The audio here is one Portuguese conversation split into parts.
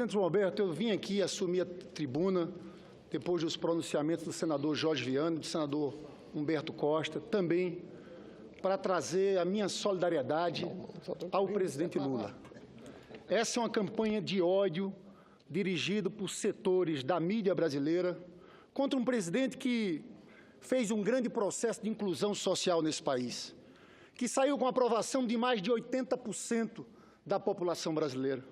Presidente João Alberto, eu vim aqui assumir a tribuna depois dos pronunciamentos do senador Jorge Viana e do senador Humberto Costa, também para trazer a minha solidariedade ao presidente Lula. Essa é uma campanha de ódio dirigida por setores da mídia brasileira contra um presidente que fez um grande processo de inclusão social nesse país, que saiu com a aprovação de mais de 80% da população brasileira.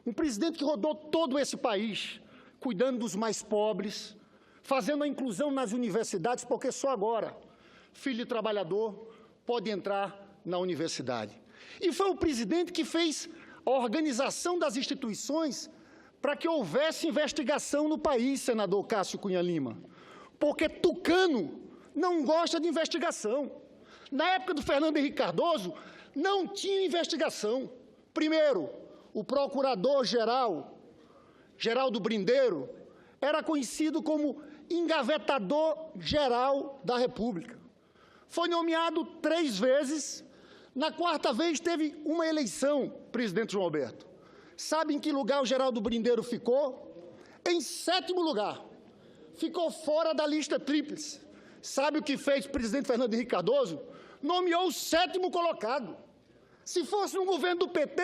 Um presidente que rodou todo esse país, cuidando dos mais pobres, fazendo a inclusão nas universidades, porque só agora filho de trabalhador pode entrar na universidade. E foi o presidente que fez a organização das instituições para que houvesse investigação no país, senador Cássio Cunha Lima, porque tucano não gosta de investigação. Na época do Fernando Henrique Cardoso, não tinha investigação. Primeiro, o procurador-geral, Geraldo Brindeiro, era conhecido como engavetador-geral da República. Foi nomeado 3 vezes, na 4ª vez teve uma eleição, presidente João Alberto. Sabe em que lugar o Geraldo Brindeiro ficou? Em 7º lugar. Ficou fora da lista tríplice. Sabe o que fez o presidente Fernando Henrique Cardoso? Nomeou o 7º colocado. Se fosse no governo do PT,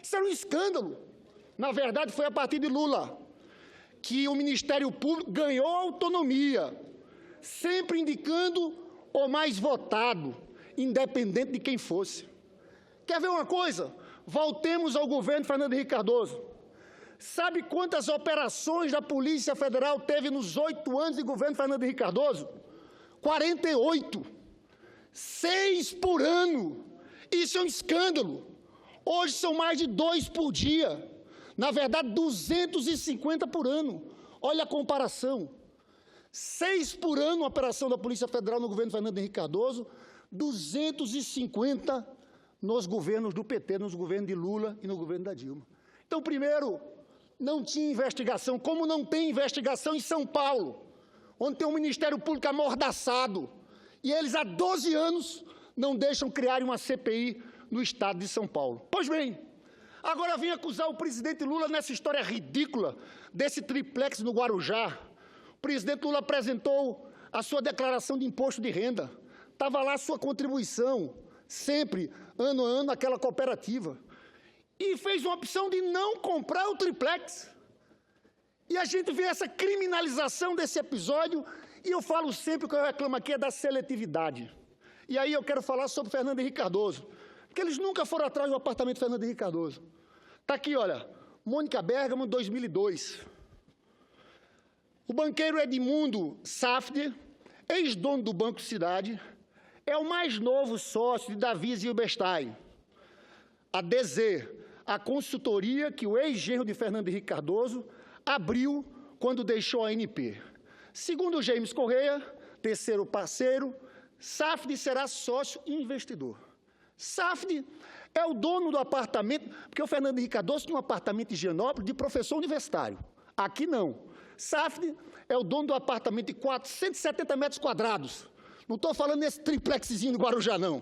isso era um escândalo. Na verdade, foi a partir de Lula que o Ministério Público ganhou autonomia, sempre indicando o mais votado, independente de quem fosse. Quer ver uma coisa? Voltemos ao governo Fernando Henrique Cardoso. Sabe quantas operações da Polícia Federal teve nos 8 anos de governo Fernando Henrique Cardoso? 48. 6 por ano. Isso é um escândalo. Hoje são mais de 2 por dia. Na verdade, 250 por ano. Olha a comparação. 6 por ano a operação da Polícia Federal no governo Fernando Henrique Cardoso, 250 nos governos do PT, nos governos de Lula e no governo da Dilma. Então, primeiro, não tinha investigação, como não tem investigação em São Paulo, onde tem um Ministério Público amordaçado, e eles há 12 anos não deixam criar uma CPI no estado de São Paulo. Pois bem, agora vem acusar o presidente Lula nessa história ridícula desse triplex no Guarujá. O presidente Lula apresentou a sua declaração de imposto de renda. Estava lá a sua contribuição, sempre, ano a ano, aquela cooperativa. E fez uma opção de não comprar o triplex. E a gente vê essa criminalização desse episódio, e eu falo sempre, o que eu reclamo aqui é da seletividade. E aí eu quero falar sobre Fernando Henrique Cardoso, porque eles nunca foram atrás do apartamento de Fernando Henrique Cardoso. Está aqui, olha, Mônica Bergamo, 2002. O banqueiro Edmundo Safdie, ex-dono do Banco Cidade, é o mais novo sócio de Davi Zilberstein. A DZ, a consultoria que o ex-genro de Fernando Henrique Cardoso abriu quando deixou a ANP. Segundo James Correia, terceiro parceiro, Safdie será sócio e investidor. Safdie é o dono do apartamento, porque o Fernando Henrique Cardoso tinha um apartamento em Higienópolis de professor universitário. Aqui não. Safdie é o dono do apartamento de 470 metros quadrados. Não estou falando nesse triplexzinho do Guarujá, não.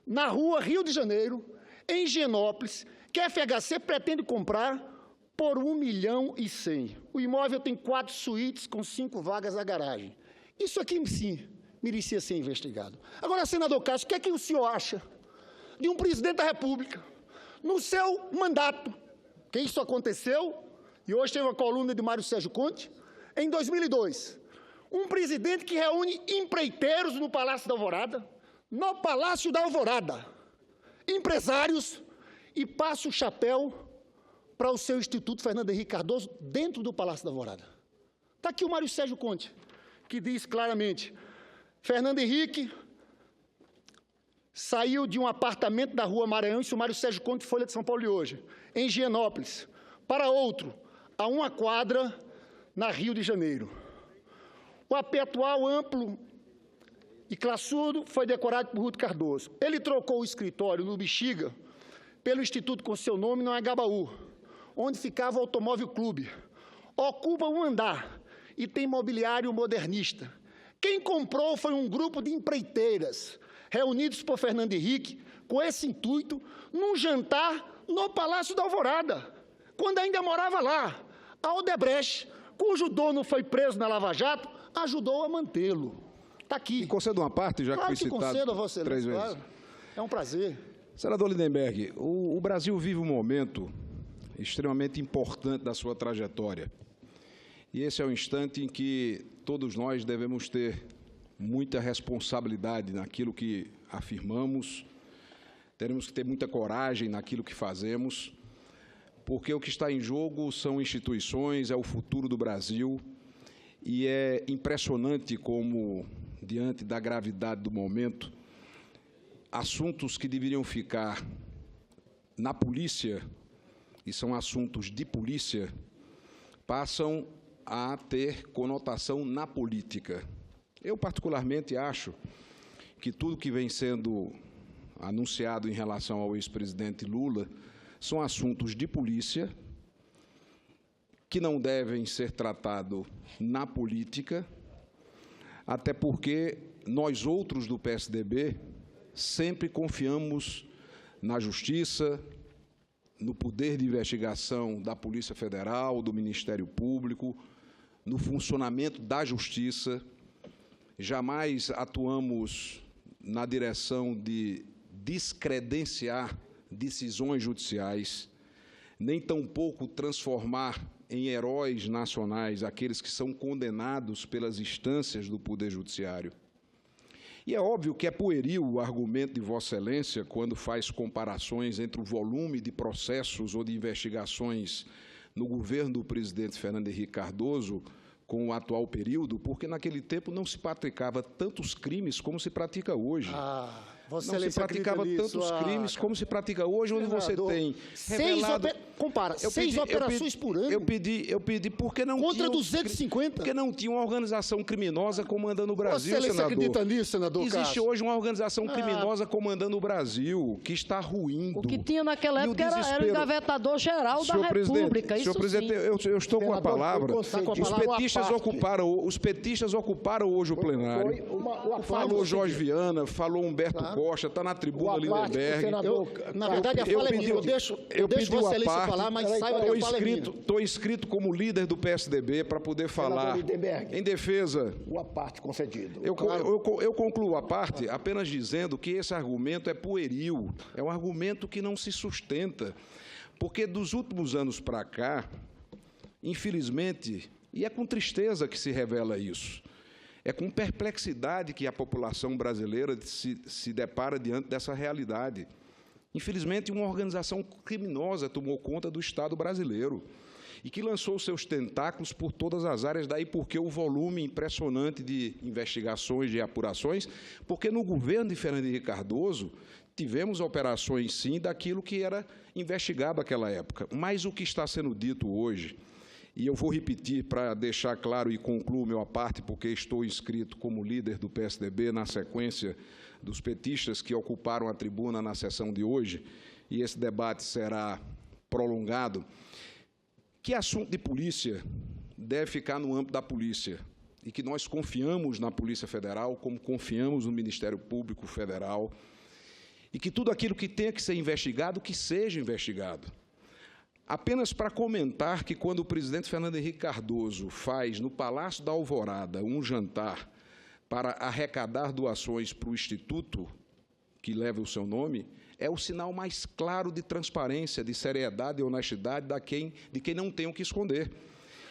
Na rua Rio de Janeiro, em Higienópolis, que a FHC pretende comprar por 1,1 milhão. O imóvel tem 4 suítes com 5 vagas na garagem. Isso aqui, sim, merecia ser investigado. Agora, senador Cássio, o que é que o senhor acha de um presidente da República, no seu mandato, que isso aconteceu, e hoje tem uma coluna de Mário Sérgio Conte, em 2002, um presidente que reúne empreiteiros no Palácio da Alvorada, empresários, e passa o chapéu para o seu Instituto Fernando Henrique Cardoso dentro do Palácio da Alvorada. Está aqui o Mário Sérgio Conte, que diz claramente: Fernando Henrique saiu de um apartamento da Rua Maranhão, isso o Mário Sérgio Conte, Folha de São Paulo de hoje, em Higienópolis, para outro, a 1 quadra, na Rio de Janeiro. O AP atual, amplo e classudo, foi decorado por Ruth Cardoso. Ele trocou o escritório no Bexiga pelo instituto com seu nome no Agabaú, onde ficava o Automóvel Clube. Ocupa um andar e tem mobiliário modernista. Quem comprou foi um grupo de empreiteiras, reunidos por Fernando Henrique, com esse intuito, num jantar no Palácio da Alvorada. quando ainda morava lá. A Odebrecht, cujo dono foi preso na Lava Jato, ajudou a mantê-lo. Está aqui. Me conceda uma parte, já Claro que foi que citado concedo a Vossa três Excelência, vezes. claro. É um prazer. Senador Lindenberg, o Brasil vive um momento extremamente importante da sua trajetória. E esse é o instante em que todos nós devemos ter muita responsabilidade naquilo que afirmamos, teremos que ter muita coragem naquilo que fazemos, porque o que está em jogo são instituições, é o futuro do Brasil, e é impressionante como, diante da gravidade do momento, assuntos que deveriam ficar na polícia, e são assuntos de polícia, passam a ter conotação na política. Eu, particularmente, acho que tudo que vem sendo anunciado em relação ao ex-presidente Lula são assuntos de polícia que não devem ser tratados na política, até porque nós outros do PSDB sempre confiamos na justiça, no poder de investigação da Polícia Federal, do Ministério Público, no funcionamento da justiça. Jamais atuamos na direção de descredenciar decisões judiciais, nem tampouco transformar em heróis nacionais aqueles que são condenados pelas instâncias do Poder Judiciário. E é óbvio que é pueril o argumento de Vossa Excelência quando faz comparações entre o volume de processos ou de investigações no governo do presidente Fernando Henrique Cardoso com o atual período, porque naquele tempo não se praticava tantos crimes como se pratica hoje. Vossa Não se Excelência praticava acredita tantos nisso? crimes como se pratica hoje, onde você tem revelado... Seis operações por ano. Eu pedi porque não Contra tinha... 250. Porque não tinha uma organização criminosa comandando o Brasil, Vossa Excelência senador. acredita nisso, senador Existe Cássio? hoje uma organização criminosa comandando o Brasil, que está ruindo. O que tinha naquela E o época era o desespero. Engavetador-geral da Senhor presidente, República, isso senhor presidente, sim. eu estou com a palavra. Está com a Os palavra petistas à parte. os petistas ocuparam hoje o plenário. Falou Jorge Viana, falou Humberto Costa, está na tribuna Lindenberg. Na verdade, a fala é minha. Eu deixo Vossa Excelência falar, mas saiba que a fala é minha. Estou inscrito como líder do PSDB para poder falar em defesa. Uma parte concedido. Eu concluo a parte apenas dizendo que esse argumento é pueril, é um argumento que não se sustenta, porque dos últimos anos para cá, infelizmente, e é com tristeza que se revela isso, é com perplexidade que a população brasileira se depara diante dessa realidade. Infelizmente, uma organização criminosa tomou conta do Estado brasileiro e que lançou seus tentáculos por todas as áreas, daí porque o volume impressionante de investigações, de apurações, porque no governo de Fernando Henrique Cardoso tivemos operações, sim, daquilo que era investigado naquela época. Mas o que está sendo dito hoje, e eu vou repetir para deixar claro e concluo minha parte, porque estou inscrito como líder do PSDB na sequência dos petistas que ocuparam a tribuna na sessão de hoje, e esse debate será prolongado, que assunto de polícia deve ficar no âmbito da polícia, e que nós confiamos na Polícia Federal, como confiamos no Ministério Público Federal, e que tudo aquilo que tenha que ser investigado, que seja investigado. Apenas para comentar que quando o presidente Fernando Henrique Cardoso faz no Palácio da Alvorada um jantar para arrecadar doações para o Instituto que leva o seu nome, é o sinal mais claro de transparência, de seriedade e honestidade de quem não tem o que esconder.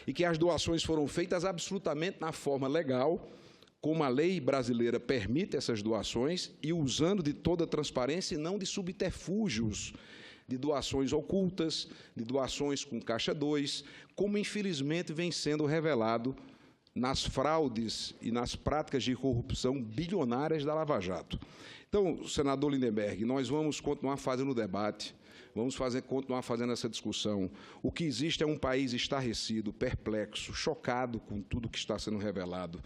E que as doações foram feitas absolutamente na forma legal, como a lei brasileira permite essas doações, e usando de toda a transparência e não de subterfúgios, de doações ocultas, de doações com caixa 2, como infelizmente vem sendo revelado nas fraudes e nas práticas de corrupção bilionárias da Lava Jato. Então, senador Lindenberg, nós vamos continuar fazendo o debate, vamos continuar fazendo essa discussão. O que existe é um país estarrecido, perplexo, chocado com tudo que está sendo revelado,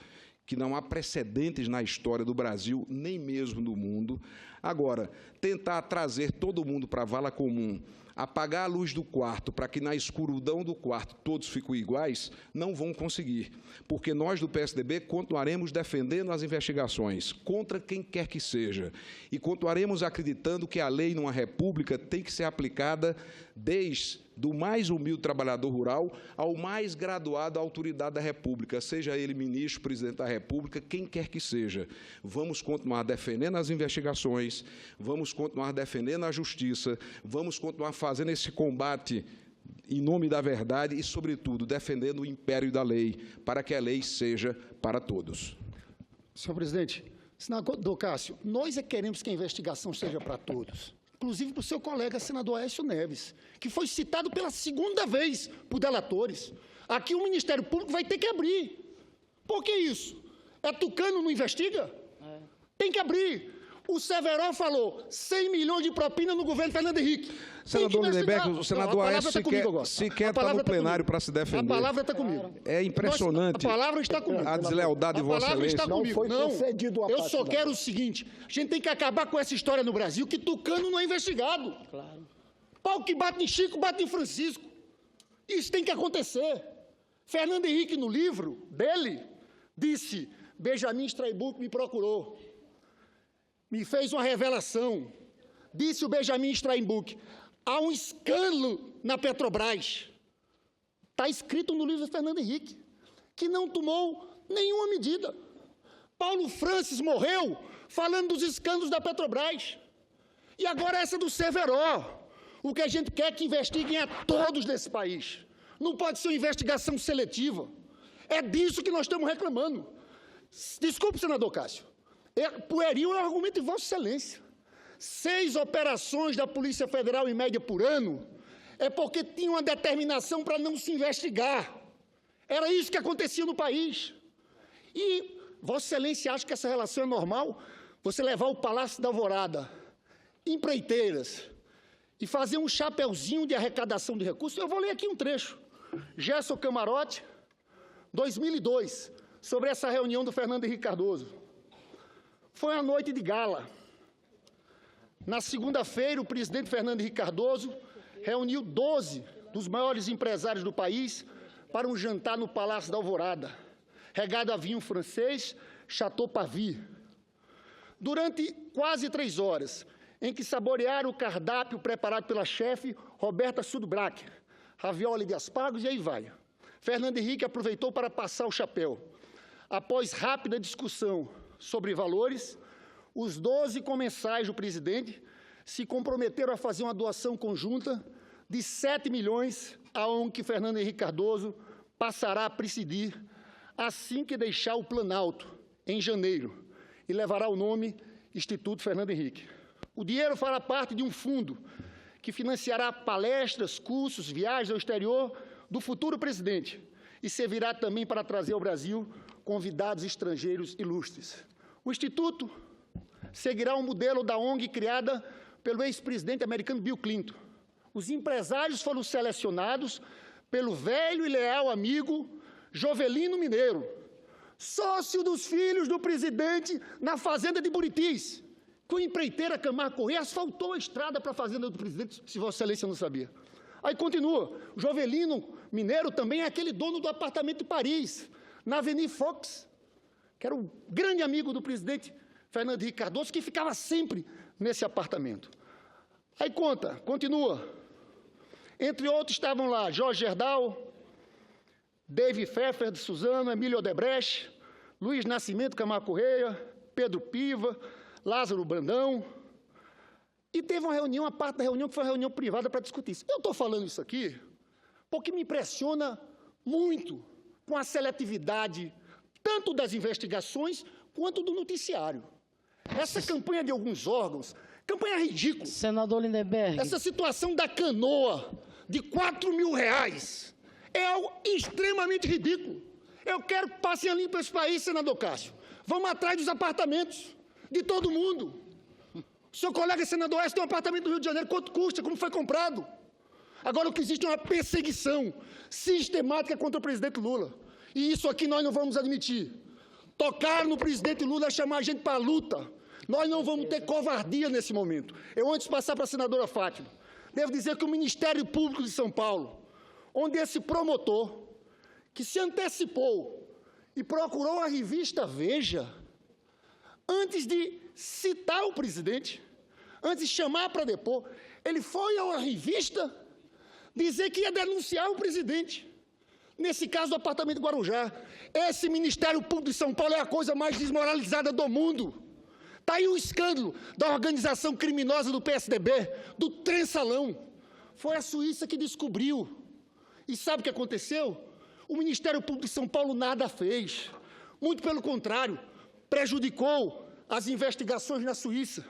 que não há precedentes na história do Brasil, nem mesmo do mundo, Agora, tentar trazer todo mundo para a vala comum, apagar a luz do quarto para que na escuridão do quarto todos fiquem iguais, não vão conseguir, porque nós do PSDB continuaremos defendendo as investigações contra quem quer que seja e continuaremos acreditando que a lei numa república tem que ser aplicada desde do mais humilde trabalhador rural ao mais graduado à autoridade da República, seja ele ministro, presidente da República, quem quer que seja. Vamos continuar defendendo as investigações, vamos continuar defendendo a justiça, vamos continuar fazendo esse combate em nome da verdade e, sobretudo, defendendo o império da lei, para que a lei seja para todos. Senhor presidente, senador Cássio, nós queremos que a investigação seja para todos, inclusive para o seu colega senador Aécio Neves, que foi citado pela segunda vez por delatores. Aqui o Ministério Público vai ter que abrir. Por que isso? É Tucano não investiga? Tem que abrir. O Severo falou 100 milhões de propina no governo Fernando Henrique. Senador Lindenberg, o senador Aécio sequer está no plenário para se defender. A palavra está comigo. É impressionante. A palavra está comigo. A deslealdade de Vossa Excelência. Não foi concedido a eu só quero o seguinte, a gente tem que acabar com essa história no Brasil, que Tucano não é investigado. Claro. Pau que bate em Chico, bate em Francisco. Isso tem que acontecer. Fernando Henrique, no livro dele, disse, Benjamin Steinbuch me procurou, me fez uma revelação. Disse o Benjamin Steinbuch, há um escândalo na Petrobras. Está escrito no livro de Fernando Henrique, que não tomou nenhuma medida. Paulo Francis morreu falando dos escândalos da Petrobras. E agora essa do Severo. O que a gente quer é que investiguem a todos nesse país. Não pode ser uma investigação seletiva. É disso que nós estamos reclamando. Desculpe, senador Cássio. Pueril é o argumento de Vossa Excelência. 6 operações da Polícia Federal, em média, por ano, é porque tinha uma determinação para não se investigar. Era isso que acontecia no país. E Vossa Excelência acha que essa relação é normal? Você levar o Palácio da Alvorada, empreiteiras, e fazer um chapeuzinho de arrecadação de recursos? Eu vou ler aqui um trecho. Gerson Camarote, 2002, sobre essa reunião do Fernando Henrique Cardoso. Foi uma noite de gala. Na segunda-feira, o presidente Fernando Henrique Cardoso reuniu 12 dos maiores empresários do país para um jantar no Palácio da Alvorada, regado a vinho francês, Chateau Pavie. Durante quase 3 horas, em que saborearam o cardápio preparado pela chefe Roberta Sudbrack, ravioli de aspargos e aí vai. Fernando Henrique aproveitou para passar o chapéu. Após rápida discussão sobre valores, os 12 comensais do presidente se comprometeram a fazer uma doação conjunta de 7 milhões à ONG que Fernando Henrique Cardoso passará a presidir assim que deixar o Planalto, em janeiro, e levará o nome Instituto Fernando Henrique. O dinheiro fará parte de um fundo que financiará palestras, cursos, viagens ao exterior do futuro presidente e servirá também para trazer ao Brasil convidados estrangeiros ilustres. O Instituto seguirá o modelo da ONG criada pelo ex-presidente americano Bill Clinton. Os empresários foram selecionados pelo velho e leal amigo Jovelino Mineiro, sócio dos filhos do presidente na fazenda de Buritis, que o empreiteira Camargo Corrêa asfaltou a estrada para a fazenda do presidente, se Vossa Excelência não sabia. Aí continua, o Jovelino Mineiro também é aquele dono do apartamento de Paris, na Avenida Fox, que era o grande amigo do presidente Fernando Henrique Cardoso, que ficava sempre nesse apartamento. Aí continua. Entre outros estavam lá Jorge Gerdau, David Pfeffer de Suzano, Emílio Odebrecht, Luiz Nascimento Camargo Corrêa, Pedro Piva, Lázaro Brandão. E teve uma reunião, a parte da reunião que foi uma reunião privada para discutir isso. Eu estou falando isso aqui porque me impressiona muito com a seletividade tanto das investigações quanto do noticiário. Essa campanha de alguns órgãos, campanha ridícula. Senador Lindenberg. Essa situação da canoa de R$4.000 é algo extremamente ridículo. Eu quero que passem a limpo esse país, senador Cássio. Vamos atrás dos apartamentos de todo mundo. O seu colega senador Aécio tem um apartamento no Rio de Janeiro, quanto custa, como foi comprado? Agora, o que existe é uma perseguição sistemática contra o presidente Lula. E isso aqui nós não vamos admitir. Tocar no presidente Lula é chamar a gente para a luta. Nós não vamos ter covardia nesse momento. Eu, antes de passar para a senadora Fátima, devo dizer que o Ministério Público de São Paulo, onde esse promotor, que se antecipou e procurou a revista Veja, antes de citar o presidente, antes de chamar para depor, ele foi à revista dizer que ia denunciar o presidente. Nesse caso do apartamento do Guarujá. Esse Ministério Público de São Paulo é a coisa mais desmoralizada do mundo. Está aí o escândalo da organização criminosa do PSDB, do Trem-Salão. Foi a Suíça que descobriu. E sabe o que aconteceu? O Ministério Público de São Paulo nada fez. Muito pelo contrário, prejudicou as investigações na Suíça,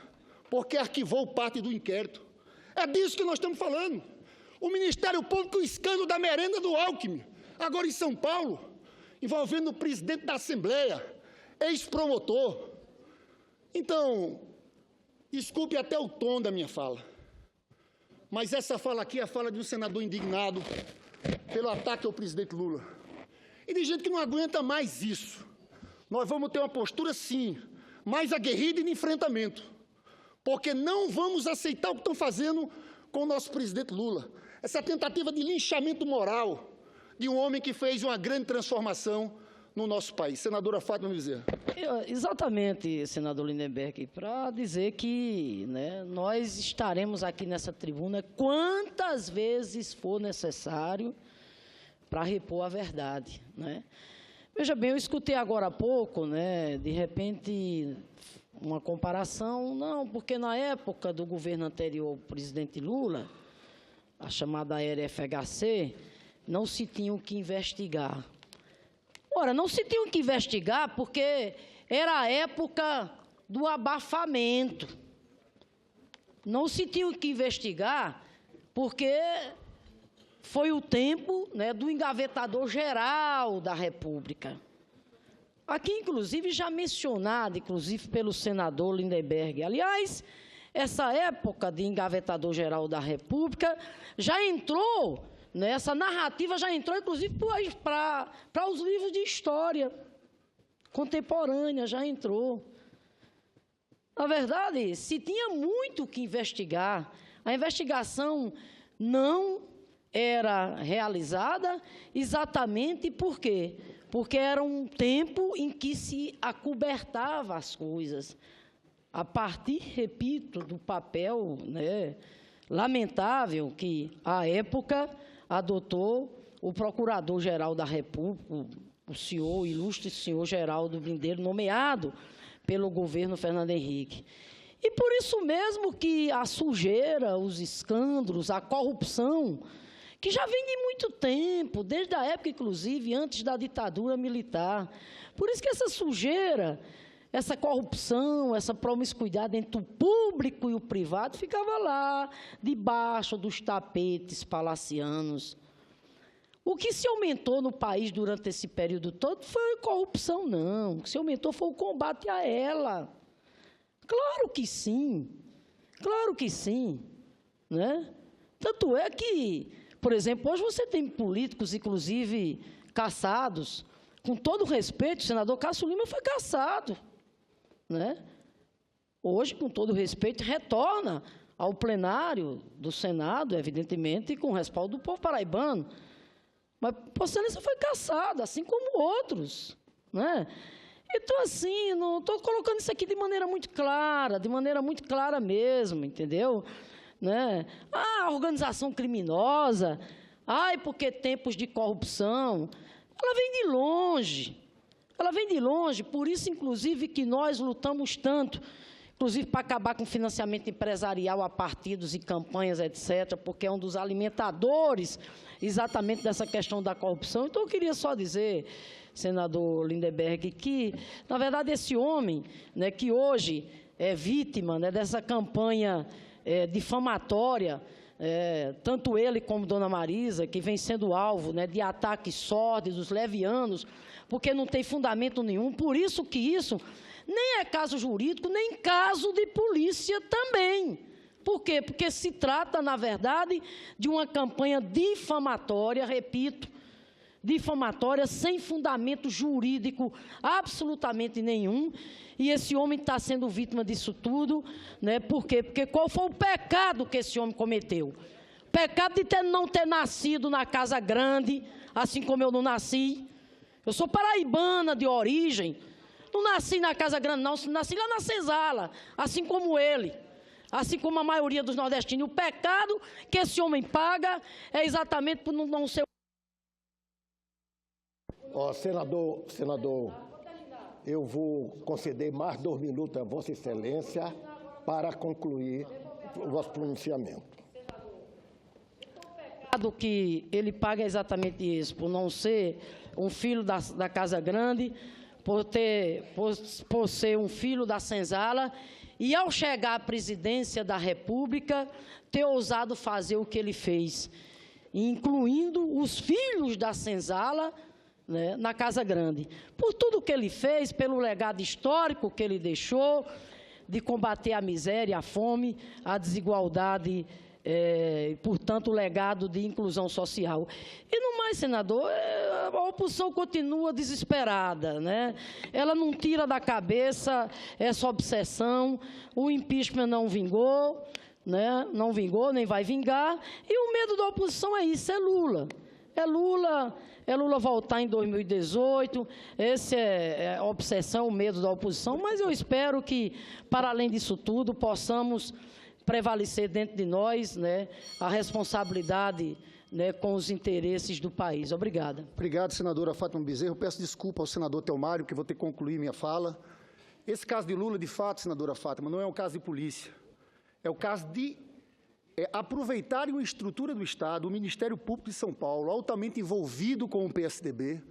porque arquivou parte do inquérito. É disso que nós estamos falando. O Ministério Público, o escândalo da merenda do Alckmin, agora em São Paulo, envolvendo o presidente da Assembleia, ex-promotor. Então, desculpe até o tom da minha fala, mas essa fala aqui é a fala de um senador indignado pelo ataque ao presidente Lula. E de gente que não aguenta mais isso. Nós vamos ter uma postura, sim, mais aguerrida e de enfrentamento, porque não vamos aceitar o que estão fazendo com o nosso presidente Lula. Essa tentativa de linchamento moral de um homem que fez uma grande transformação no nosso país. Senadora Fátima Bezerra. Exatamente, senador Lindenberg, para dizer que, né, nós estaremos aqui nessa tribuna quantas vezes for necessário para repor a verdade, né? Veja bem, eu escutei agora há pouco, né, de repente, uma comparação, não, porque na época do governo anterior ao presidente Lula, a chamada era FHC, não se tinham que investigar. Ora, não se tinham que investigar porque era a época do abafamento. Não se tinham que investigar porque foi o tempo, né, do engavetador-geral da República. Aqui, inclusive, já mencionado, inclusive, pelo senador Lindenberg. Aliás, essa época de engavetador-geral da República já entrou, né, essa narrativa já entrou, inclusive, para os livros de história contemporânea, já entrou. Na verdade, se tinha muito que investigar, a investigação não era realizada exatamente por quê? Porque era um tempo em que se acobertava as coisas. A partir, repito, do papel, né, lamentável que, à época, adotou o Procurador-Geral da República, o senhor, ilustre senhor Geraldo Brindeiro, nomeado pelo governo Fernando Henrique. E por isso mesmo que a sujeira, os escândalos, a corrupção, que já vem de muito tempo, desde a época, inclusive, antes da ditadura militar. Por isso que essa sujeira, essa corrupção, essa promiscuidade entre o público e o privado ficava lá, debaixo dos tapetes palacianos. O que se aumentou no país durante esse período todo foi a corrupção, não. O que se aumentou foi o combate a ela. Claro que sim, né? Tanto é que, por exemplo, hoje você tem políticos, inclusive, caçados. Com todo respeito, o senador Cássio Lima foi caçado, né? Hoje, com todo respeito, retorna ao plenário do Senado, evidentemente, com o respaldo do povo paraibano. Mas Vossa Excelência foi caçado, assim como outros, né? Então, assim, não estou colocando isso aqui de maneira muito clara mesmo, entendeu? Né? Ah, organização criminosa, ai, porque tempos de corrupção, ela vem de longe, por isso, inclusive, que nós lutamos tanto, inclusive para acabar com o financiamento empresarial a partidos e campanhas, etc., porque é um dos alimentadores exatamente dessa questão da corrupção. Então, eu queria só dizer, senador Lindenberg, que, na verdade, esse homem, né, que hoje é vítima, né, dessa campanha difamatória, tanto ele como Dona Marisa, que vem sendo alvo, né, de ataques sórdidos, levianos, porque não tem fundamento nenhum, por isso que isso nem é caso jurídico, nem caso de polícia também. Por quê? Porque se trata, na verdade, de uma campanha difamatória, repito, difamatória, sem fundamento jurídico absolutamente nenhum, e esse homem está sendo vítima disso tudo, né? Por quê? Porque qual foi o pecado que esse homem cometeu? O pecado de não ter nascido na Casa Grande, assim como eu não nasci. Eu sou paraibana de origem, não nasci na Casa Grande, não, nasci lá na Senzala, assim como ele. Assim como a maioria dos nordestinos. O pecado que esse homem paga é exatamente por não ser... Senador, eu vou conceder mais 2 minutos a Vossa Excelência para concluir o vosso pronunciamento. O pecado que ele paga é exatamente isso, por não ser um filho da Casa Grande, por ser um filho da Senzala, e, ao chegar à presidência da República, ter ousado fazer o que ele fez, incluindo os filhos da Senzala, né, na Casa Grande. Por tudo que ele fez, pelo legado histórico que ele deixou, de combater a miséria, a fome, a desigualdade, portanto, o legado de inclusão social. E, no mais, senador, a oposição continua desesperada, né? Ela não tira da cabeça essa obsessão, o impeachment não vingou, né? Não vingou, nem vai vingar, e o medo da oposição é isso, é Lula. É Lula voltar em 2018, essa é a obsessão, o medo da oposição, mas eu espero que, para além disso tudo, possamos prevalecer dentro de nós, né, a responsabilidade, né, com os interesses do país. Obrigada. Obrigado, senadora Fátima Bezerra. Eu peço desculpa ao senador Telmário, que vou ter que concluir minha fala. Esse caso de Lula, de fato, senadora Fátima, não é um caso de polícia. É o caso de aproveitarem uma estrutura do Estado, o Ministério Público de São Paulo, altamente envolvido com o PSDB,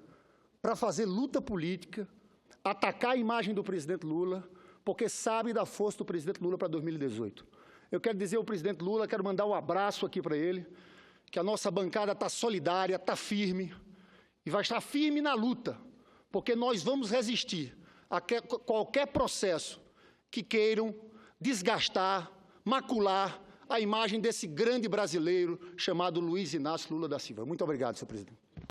para fazer luta política, atacar a imagem do presidente Lula, porque sabe da força do presidente Lula para 2018. Eu quero dizer ao presidente Lula, quero mandar um abraço aqui para ele, que a nossa bancada está solidária, está firme, e vai estar firme na luta, porque nós vamos resistir a qualquer processo que queiram desgastar, macular a imagem desse grande brasileiro chamado Luiz Inácio Lula da Silva. Muito obrigado, senhor presidente.